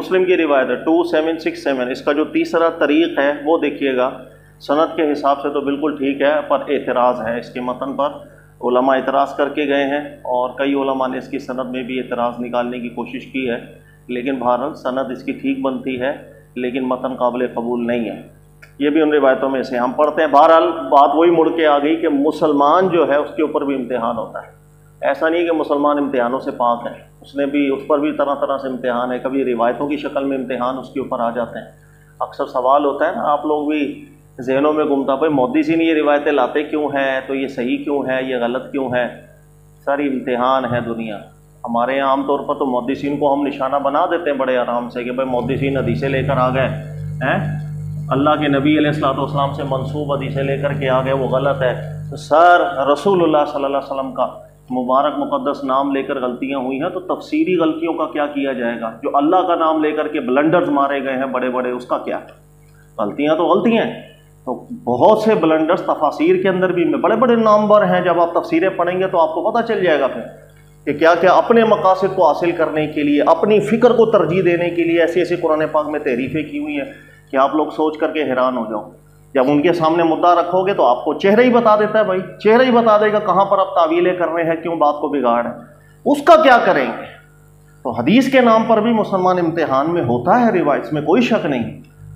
مسلم کی روایت ہے 2767، اس کا جو تیسرا طریق ہے وہ دیکھیے گا، سند کے حساب سے تو بالکل ٹھیک ہے، پر اعتراض ہے اس کے متن پر، علماء اعتراض کر کے گئے ہیں اور کئی علماء نے اس کی سند میں بھی اعتراض نکالنے کی کوشش کی ہے، لیکن بہرحال سند اس کی ٹھیک بنتی ہے، لیکن متن قابل قبول نہیں ہے۔ یہ بھی ان روایتوں میں سے ہم پڑھتے ہیں۔ بہرحال بات وہی مڑ کے آ گئی کہ مسلمان جو ہے اس کے اوپر بھی امتحان ہوتا ہے، ایسا نہیں کہ مسلمان امتحانوں سے پاک ہے، اس پر بھی طرح طرح سے امتحان ہے، کبھی روایتوں کی شکل میں امتحان اس کے اوپر آ جاتے ہیں۔ اکثر سوال ہوتا ہے نا، آپ لوگ بھی ذہنوں میں گھومتا، بھائی محدثین یہ روایتیں لاتے کیوں ہیں، تو یہ صحیح کیوں ہے، یہ غلط کیوں ہے؟ ساری امتحان ہے دنیا۔ ہمارے یہاں عام طور پر تو محدثین کو ہم نشانہ بنا دیتے ہیں بڑے آرام سے کہ بھائی محدثین حدیثیں لے کر آ گئے ہیں، اللہ کے نبی علیہ الصلوۃ والسلام سے منسوب حدیثیں لے کر کے آ گئے، وہ غلط ہے۔ تو سر رسول اللہ صلی اللہ علیہ وسلم کا مبارک مقدس نام لے کر غلطیاں ہوئی ہیں، تو تفسیری غلطیوں کا کیا کیا جائے گا؟ جو اللہ کا نام لے کر کے بلنڈرز مارے گئے ہیں بڑے بڑے، اس کا کیا؟ غلطیاں تو غلطیاں ہیں، تو بہت سے بلنڈرز تفاسیر کے اندر بھی بڑے بڑے نامور ہیں، جب آپ تفسیریں پڑھیں گے تو آپ کو پتہ چل جائے گا پھر کہ کیا کیا اپنے مقاصد کو حاصل کرنے کے لیے، اپنی فکر کو ترجیح دینے کے لیے ایسی ایسی قرآن پاک میں تعریفیں کی ہوئی ہیں کہ آپ لوگ سوچ کر کے حیران ہو جاؤ۔ جب ان کے سامنے مدعا رکھو گے تو آپ کو چہرہ ہی بتا دیتا ہے، بھائی چہرہ ہی بتا دے گا کہاں پر آپ تعویلیں کر رہے ہیں، کیوں بات کو بگاڑ ہے، اس کا کیا کریں گے؟ تو حدیث کے نام پر بھی مسلمان امتحان میں ہوتا ہے، روایت اس میں کوئی شک نہیں،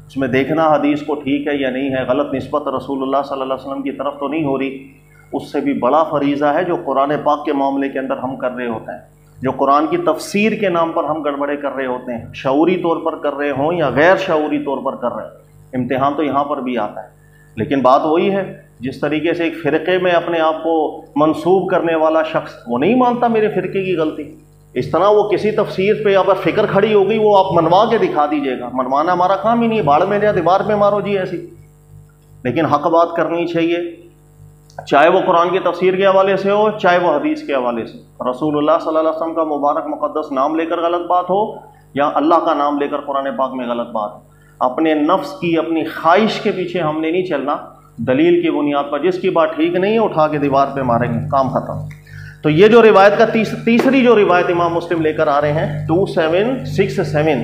اس میں دیکھنا حدیث کو ٹھیک ہے یا نہیں ہے، غلط نسبت رسول اللہ صلی اللہ علیہ وسلم کی طرف تو نہیں ہو رہی۔ اس سے بھی بڑا فریضہ ہے جو قرآن پاک کے معاملے کے اندر ہم کر رہے ہوتے ہیں، جو قرآن کی تفسیر کے نام پر ہم گڑبڑے کر رہے ہوتے ہیں، شعوری طور پر کر رہے ہوں یا غیر شعوری طور پر کر رہے ہیں، امتحان تو یہاں پر بھی آتا ہے۔ لیکن بات وہی ہے، جس طریقے سے ایک فرقے میں اپنے آپ کو منسوب کرنے والا شخص وہ نہیں مانتا میرے فرقے کی غلطی، اس طرح وہ کسی تفسیر پہ اگر فکر کھڑی ہو گئی وہ آپ منوا کے دکھا دیجیے گا، منوانا ہمارا کام ہی نہیں ہے، باڑ میں جا دیوار پہ مارو جی ایسی۔ لیکن حق بات کرنی چاہیے، چاہے وہ قرآن کی تفسیر کے حوالے سے ہو، چاہے وہ حدیث کے حوالے سے، رسول اللہ صلی اللہ علیہ وسلم کا مبارک مقدس نام لے کر غلط بات ہو یا اللہ کا نام لے کر قرآن پاک میں غلط بات ہو، اپنے نفس کی اپنی خواہش کے پیچھے ہم نے نہیں چلنا، دلیل کی بنیاد پر جس کی بات ٹھیک نہیں ہے اٹھا کے دیوار پہ ماریں گے، کام ختم۔ تو یہ جو روایت کا تیسری جو روایت امام مسلم لے کر آ رہے ہیں 2767،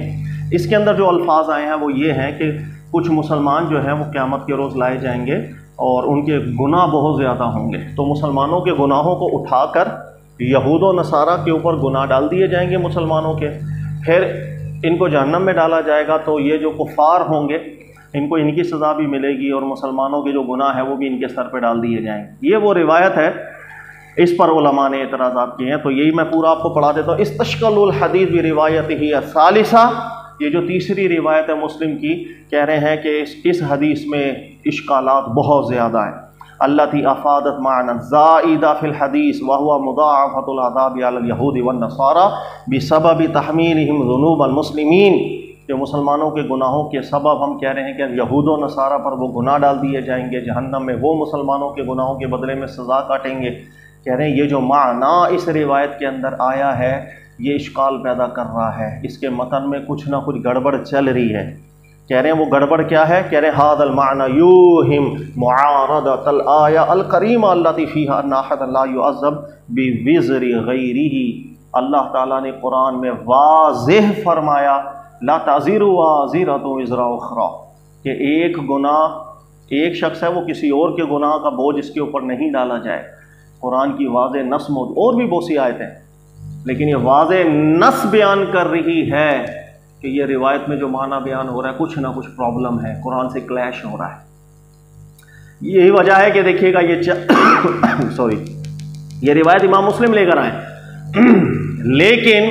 اس کے اندر جو الفاظ آئے ہیں وہ یہ ہیں کہ کچھ مسلمان جو ہیں وہ قیامت کے روز لائے جائیں گے اور ان کے گناہ بہت زیادہ ہوں گے، تو مسلمانوں کے گناہوں کو اٹھا کر یہود و نصارہ کے اوپر گناہ ڈال دیے جائیں گے مسلمانوں کے، پھر ان کو جہنم میں ڈالا جائے گا، تو یہ جو کفار ہوں گے ان کو ان کی سزا بھی ملے گی اور مسلمانوں کے جو گناہ ہے وہ بھی ان کے سر پہ ڈال دیے جائیں گے۔ یہ وہ روایت ہے، اس پر علماء نے اعتراضات کیے ہیں، تو یہی میں پورا آپ کو پڑھا دیتا ہوں۔ استشکل الحدیث بروایتہ الثالثہ، یہ جو تیسری روایت ہے مسلم کی، کہہ رہے ہیں کہ اس حدیث میں اشکالات بہت زیادہ ہیں، التی افادت معنی زائدہ فی الحدیث وہو مضاعفۃ العذاب علی الیہود والنصارى بسبب تحمیلہم ذنوب المسلمین، کہ مسلمانوں کے گناہوں کے سبب ہم کہہ رہے ہیں کہ یہود و نصارہ پر وہ گناہ ڈال دیے جائیں گے، جہنم میں وہ مسلمانوں کے گناہوں کے بدلے میں سزا کاٹیں گے۔ کہہ رہے ہیں یہ جو معنی اس روایت کے اندر آیا ہے یہ اشکال پیدا کر رہا ہے، اس کے متن میں کچھ نہ کچھ گڑبڑ چل رہی ہے۔ کہہ رہے ہیں وہ گڑبڑ کیا ہے؟ کہہ رہے ہیں ھذا المعنی یوہم معارضۃ الآیہ الکریمہ التی فیہا ان احد لا یعذب بوزر غیرہ، اللہ تعالیٰ نے قرآن میں واضح فرمایا لا تزر وازرۃ وزر اخری، کہ ایک گناہ ایک شخص ہے وہ کسی اور کے گناہ کا بوجھ اس کے اوپر نہیں ڈالا جائے، قرآن کی واضح نص موجود، اور بھی بہت سی آیتیں، لیکن یہ واضح نص بیان کر رہی ہے کہ یہ روایت میں جو معنی بیان ہو رہا ہے کچھ نہ کچھ پرابلم ہے، قرآن سے کلیش ہو رہا ہے۔ یہی وجہ ہے کہ دیکھیے گا یہ روایت امام مسلم لے کر آئے، لیکن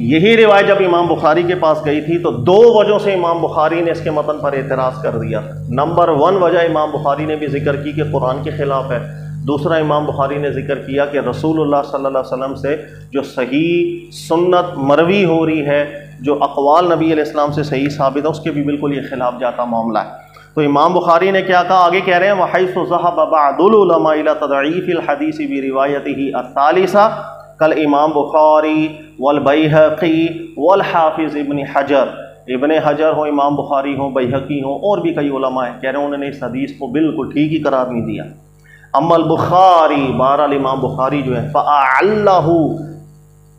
یہی روایت جب امام بخاری کے پاس گئی تھی تو دو وجہوں سے امام بخاری نے اس کے متن پر اعتراض کر دیا تھا۔ نمبر 1 وجہ امام بخاری نے بھی ذکر کی کہ قرآن کے خلاف ہے، دوسرا امام بخاری نے ذکر کیا کہ رسول اللہ صلی اللہ علیہ وسلم سے جو صحیح سنت مروی ہو رہی ہے، جو اقوال نبی علیہ السلام سے صحیح ثابت ہے، اس کے بھی بالکل یہ خلاف جاتا معاملہ ہے۔ تو امام بخاری نے کیا کہا، آگے کہہ رہے ہیں وَحَيْثُ ذَهَبَ بَعْضُ الْعُلَمَاءِ إِلَى تَضْعِيفِ الْحَدِيثِ بِرِوَایَتِهِ الثَّالِثَةِ کالامام بخاری والبیہقی والحافظ ابن حجر ہو، امام بخاری ہو، بیہقی ہو، اور بھی کئی علماء ہیں، کہہ رہے ہیں انہوں نے اس حدیث کو بالکل ٹھیک ہی قرار نہیں دیا۔ اما البخاری، بہرحال امام بخاری جو ہے فَأَعَلَّهُ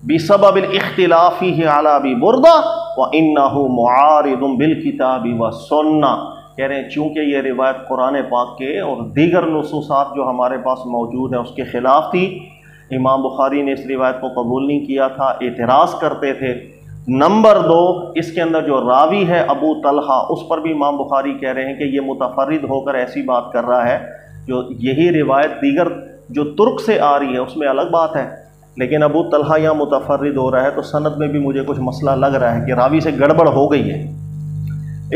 بسبب الاختلاف فیہ علی ابی بردہ وَإِنَّهُ مُعَارِضٌ بِالْكِتَابِ وَالسُّنَّةِ، کہہ رہے ہیں چونکہ یہ روایت قرآن پاک کے اور دیگر نصوصات جو ہمارے پاس موجود ہیں اس کے خلاف تھی، امام بخاری نے اس روایت کو قبول نہیں کیا تھا، اعتراض کرتے تھے۔ نمبر 2، اس کے اندر جو راوی ہے ابو طلحہ، اس پر بھی امام بخاری کہہ رہے ہیں کہ یہ متفرد ہو کر ایسی بات کر رہا ہے، جو یہی روایت دیگر جو ترک سے آ رہی ہے اس میں الگ بات ہے، لیکن ابو طلحہ یہاں متفرد ہو رہا ہے، تو سند میں بھی مجھے کچھ مسئلہ لگ رہا ہے کہ راوی سے گڑبڑ ہو گئی ہے۔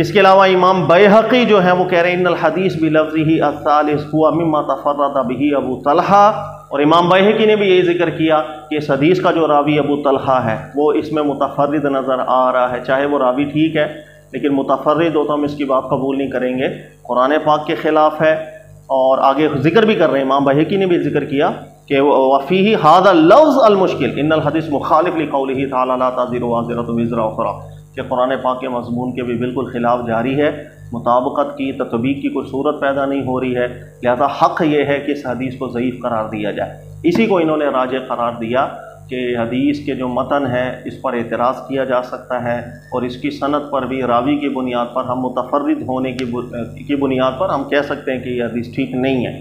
اس کے علاوہ امام بیہقی جو ہیں وہ کہہ رہے ہیں ان الحدیث بلفظہ الثالث هو مما تفرد به ابو طلحہ، اور امام بیہقی نے بھی یہی ذکر کیا کہ اس حدیث کا جو راوی ابو طلحہ ہے وہ اس میں متفرد نظر آ رہا ہے، چاہے وہ راوی ٹھیک ہے لیکن متفرد ہو تو ہم اس کی بات قبول نہیں کریں گے، قرآن پاک کے خلاف ہے۔ اور آگے ذکر بھی کر رہے ہیں، امام بیہقی نے بھی ذکر کیا کہ وفیہ ھذا اللفظ المشکل ان الحدیث مخالف لقولہ تعالی لا تزر وازرۃ وزر اخری، کہ قرآن پاک کے مضمون کے بھی بالکل خلاف جاری ہے، مطابقت کی تطبیق کی کوئی صورت پیدا نہیں ہو رہی ہے، لہذا حق یہ ہے کہ اس حدیث کو ضعیف قرار دیا جائے۔ اسی کو انہوں نے راجح قرار دیا کہ حدیث کے جو متن ہے اس پر اعتراض کیا جا سکتا ہے، اور اس کی سند پر بھی راوی کی بنیاد پر ہم متفرد ہونے کی بنیاد پر ہم کہہ سکتے ہیں کہ یہ حدیث ٹھیک نہیں ہے۔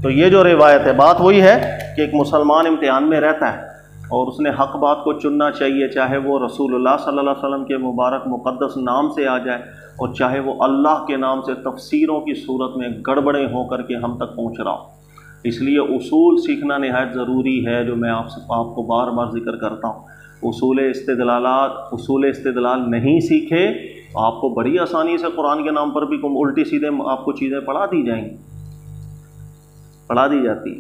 تو یہ جو روایت ہے، بات وہی ہے کہ ایک مسلمان امتحان میں رہتا ہے اور اس نے حق بات کو چننا چاہیے، چاہے وہ رسول اللہ صلی اللہ علیہ وسلم کے مبارک مقدس نام سے آ جائے اور چاہے وہ اللہ کے نام سے تفسیروں کی صورت میں گڑبڑیں ہو کر کے ہم تک پہنچ رہا ہو۔ اس لیے اصول سیکھنا نہایت ضروری ہے، جو میں آپ کو بار بار ذکر کرتا ہوں۔ اصول استدلال نہیں سیکھے آپ کو بڑی آسانی سے قرآن کے نام پر بھی الٹی سیدھے آپ کو چیزیں پڑھا دی جاتی،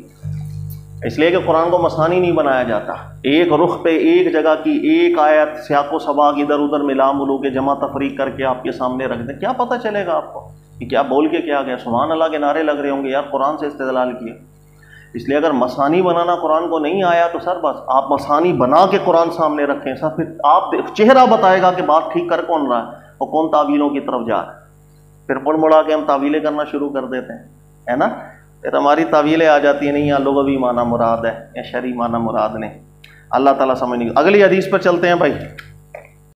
اس لیے کہ قرآن کو مسانی نہیں بنایا جاتا۔ ایک رخ پہ ایک جگہ کی ایک آیت سیاق و سباق ادھر ادھر ملا ملو کے جمع تفریق کر کے آپ کے سامنے رکھ دیں، کیا پتہ چلے گا آپ کو کہ کیا بول کے کیا گیا؟ سبحان اللہ کے نعرے لگ رہے ہوں گے، یار قرآن سے استدلال کیا۔ اس لیے اگر مسانی بنانا قرآن کو نہیں آیا تو سر بس آپ مسانی بنا کے قرآن سامنے رکھیں، سر پھر آپ چہرہ بتائے گا کہ بات ٹھیک کر کون رہا ہے اور کون تعویلوں کی طرف جا رہا ہے۔ پھر مڑ مڑا کے ہم تعویلیں کرنا شروع کر دیتے ہیں، ہے نا، پھر ہماری تعویلیں آ جاتی ہیں، نہیں یا لغوی معنی مراد ہے یا شرعی معنی مراد نہیں۔ اللہ تعالیٰ سمجھنے۔ اگلی حدیث پر چلتے ہیں بھائی۔